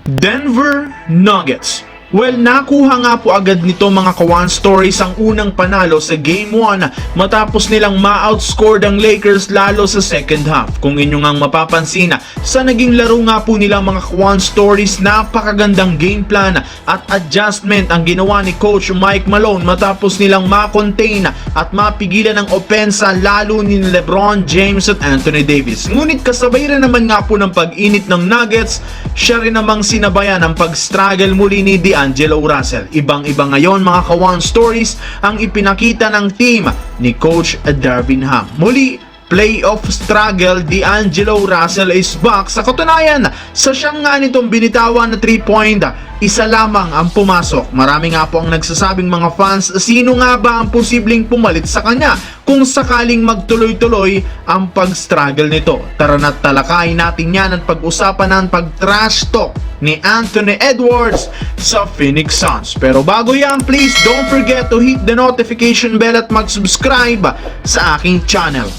Denver Nuggets. Well, nakuha nga po agad nito mga Kawan Stories ang unang panalo sa Game 1 matapos nilang ma-outscore ang Lakers lalo sa second half. Kung inyo ngang mapapansin, sa naging laro nga po nila mga Kawan Stories, napakagandang game plan at adjustment ang ginawa ni Coach Mike Malone matapos nilang ma-contain at mapigilan ang opensa lalo ni LeBron James at Anthony Davis. Ngunit kasabay rin naman nga po ng pag-init ng Nuggets, siya rin namang sinabayan ang pag-struggle muli ni D'Angelo Russell. Ibang-iba ngayon mga Kawan Stories ang ipinakita ng team ni Coach Darvin Ham. Muli, playoff struggle, D'Angelo Russell is back. Sa katunayan, sa siyang nga nitong binitawan na 3-point, isa lamang ang pumasok. Marami nga po ang nagsasabing mga fans, sino nga ba ang posibleng pumalit sa kanya kung sakaling magtuloy-tuloy ang pag-struggle nito? Tara na't talakayin natin yan at pag-usapan ang pag-trash talk ni Anthony Edwards sa Phoenix Suns. Pero bago yan, please don't forget to hit the notification bell at mag-subscribe sa aking channel.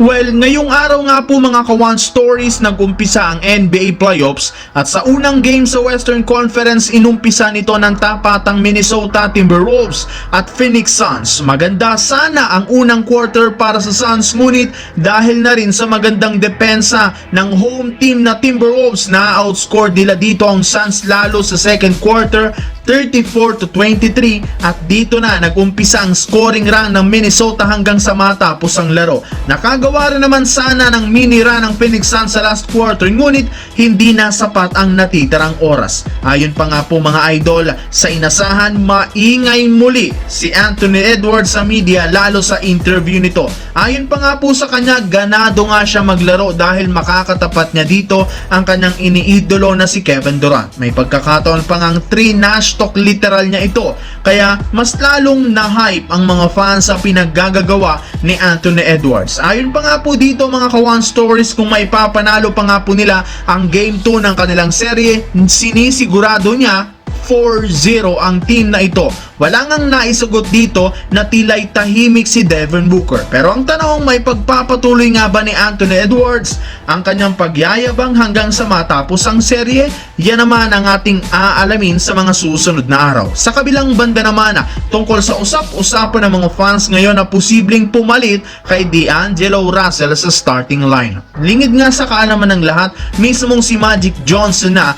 Well, ngayong araw nga po mga Kawan Stories, nag-umpisa ang NBA Playoffs at sa unang game sa Western Conference, inumpisa nito ng tapatang Minnesota Timberwolves at Phoenix Suns. Maganda sana ang unang quarter para sa Suns, ngunit dahil na rin sa magandang depensa ng home team na Timberwolves, na outscore nila dito ang Suns lalo sa second quarter 34-23 at dito na nag-umpisa ang scoring run ng Minnesota hanggang sa matapos ang laro. Nakagawa rin naman sana ng mini run ng Phoenix Suns sa last quarter, ngunit hindi na sapat ang natitirang oras. Ayon pa nga po mga idol, sa inasahan, maingay muli si Anthony Edwards sa media lalo sa interview nito. Ayon pa nga po sa kanya, ganado nga siya maglaro dahil makakatapat niya dito ang kanyang iniidolo na si Kevin Durant. May pagkakataon pa ngang 3 Nash talk literal niya ito, kaya mas lalong na-hype ang mga fans sa pinaggagawa ni Anthony Edwards. Ayon pa nga po dito mga Kawan Stories, kung may papanalo pa nga po nila ang Game 2 ng kanilang serye, sinisigurado niya 4-0 ang team na ito. Wala ngang naisugot dito na tila'y tahimik si Devin Booker. Pero ang tanong, may pagpapatuloy nga ba ni Anthony Edwards ang kanyang pagyayabang hanggang sa matapos ang serye? Yan naman ang ating aalamin sa mga susunod na araw. Sa kabilang banda naman, tungkol sa usap-usapan ng mga fans ngayon na posibleng pumalit kay D'Angelo Russell sa starting line. Lingid nga sa kaalaman ng lahat, mismong si Magic Johnson na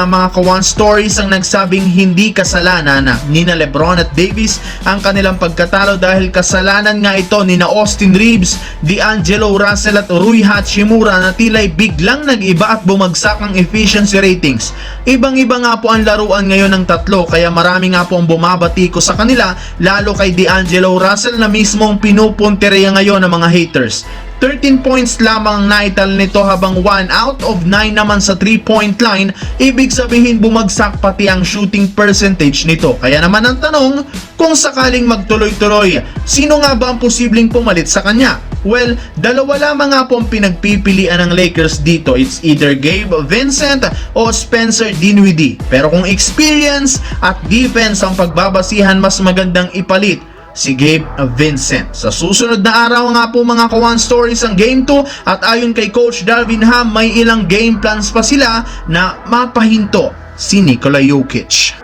mga Kawan Stories ang nagsabing hindi kasalanan ni na LeBron at Davis ang kanilang pagkatalo dahil kasalanan nga ito ni na Austin Reeves, D'Angelo Russell at Rui Hachimura na tila'y biglang nag-iba at bumagsak ang efficiency ratings. Ibang-iba nga po ang laruan ngayon ng tatlo, kaya marami nga po ang bumabati ko sa kanila, lalo kay D'Angelo Russell na mismong pinupuntereya ngayon ng mga haters. 13 points lamang ang naital nito habang 1 out of 9 naman sa 3-point line. Ibig sabihin bumagsak pati ang shooting percentage nito. Kaya naman ang tanong, kung sakaling magtuloy-tuloy, sino nga ba ang posibleng pumalit sa kanya? Well, dalawa lamang nga po ang pinagpipilian ng Lakers dito. It's either Gabe Vincent o Spencer Dinwiddie. Pero kung experience at defense ang pagbabasihan, mas magandang ipalit si Gabe Vincent. Sa susunod na araw nga po mga Kawan Stories ang Game 2 at ayon kay Coach Darvin Ham, may ilang game plans pa sila na mapahinto si Nikola Jokic.